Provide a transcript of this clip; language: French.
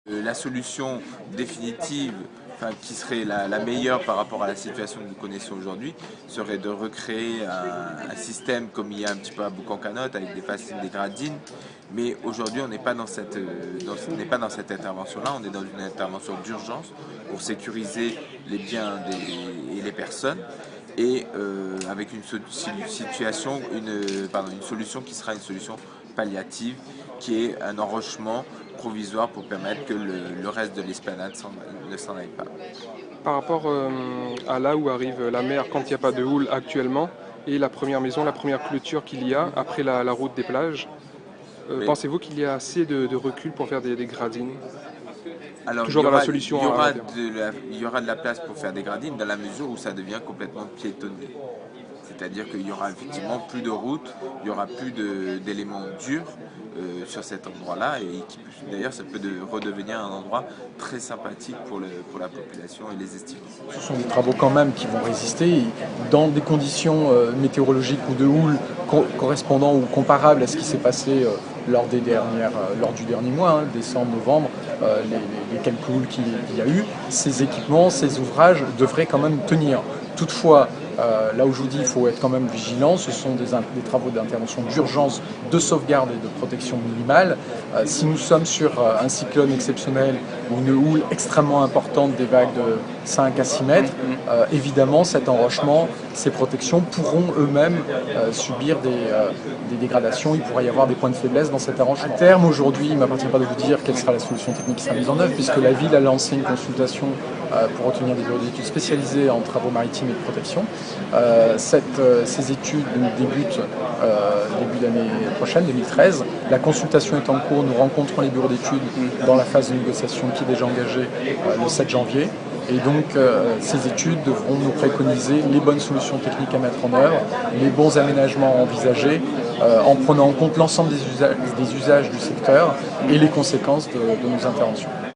La solution définitive, qui serait la meilleure par rapport à la situation que nous connaissons aujourd'hui, serait de recréer un système comme il y a un petit peu à Boucan-Canotte avec des fascines, des gradines. Mais aujourd'hui, on n'est pas dans cette intervention-là, on est dans une intervention d'urgence pour sécuriser les biens et les personnes. Et avec une solution qui sera une solution palliative, qui est un enrochement provisoire pour permettre que le reste de l'esplanade ne s'en aille pas. Par rapport à là où arrive la mer quand il n'y a pas de houle actuellement, et la première maison, la première clôture qu'il y a après la route des plages, pensez-vous qu'il y a assez de recul pour faire des gradines? Alors, Toujours dans la solution il y aura de la place pour faire des gradines dans la mesure où ça devient complètement piétonné. C'est-à-dire qu'il y aura effectivement plus de routes, il n'y aura plus d'éléments durs sur cet endroit-là, et d'ailleurs ça peut redevenir un endroit très sympathique pour la population et les estivants. Ce sont des travaux quand même qui vont résister dans des conditions météorologiques ou de houle correspondant ou comparables à ce qui s'est passé lors du dernier mois, décembre, novembre, les quelques houles qu'il y a eu. Ces équipements, ces ouvrages devraient quand même tenir. Toutefois, là où je vous dis il faut être quand même vigilant, ce sont des travaux d'intervention d'urgence, de sauvegarde et de protection minimale. Si nous sommes sur un cyclone exceptionnel ou une houle extrêmement importante, des vagues de 5 à 6 mètres, évidemment cet enrochement, ces protections pourront eux-mêmes subir des dégradations. Il pourrait y avoir des points de faiblesse dans cet enrochement. À terme, aujourd'hui, il ne m'appartient pas de vous dire quelle sera la solution technique qui sera mise en œuvre, puisque la ville a lancé une consultation pour obtenir des bureaux d'études spécialisés en travaux maritimes et de protection. Ces études débutent début d'année prochaine, 2013. La consultation est en cours, nous rencontrons les bureaux d'études dans la phase de négociation qui est déjà engagée le 7 janvier. Et donc ces études devront nous préconiser les bonnes solutions techniques à mettre en œuvre, les bons aménagements envisagés, en prenant en compte l'ensemble des usages du secteur et les conséquences de nos interventions.